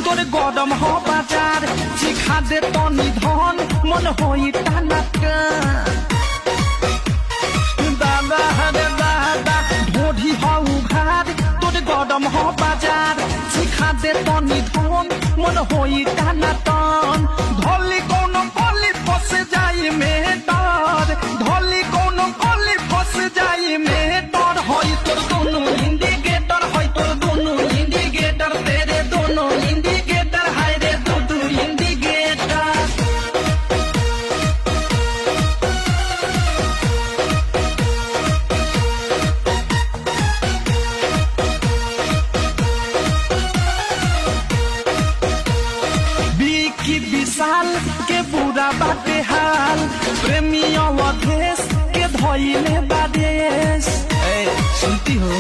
তোর গরম হ বাজার শিখা দে তনি ধন মন হই টানা দাদা রে দাদা ঢোঢি হউ ঘাট তোর গরম হ বাজার শিখা দে তনি ধন মন হই টানা টন ধলি কোন কলি ফসে যাই মেটার ধলি কোন কলি ফসে যাই মেটার হয় তোর দুনু ইন্ডিকেটর হয় তোর দুনু ইন্ডিকেটর তেরে দুনু ইন্ডিকেটর হায় রে দুদু ইন্ডিকেটর বিকি বিশাল के बुरा बाटे हाल प्रेमी अवधेश के धोइले बादेश सुनती हो।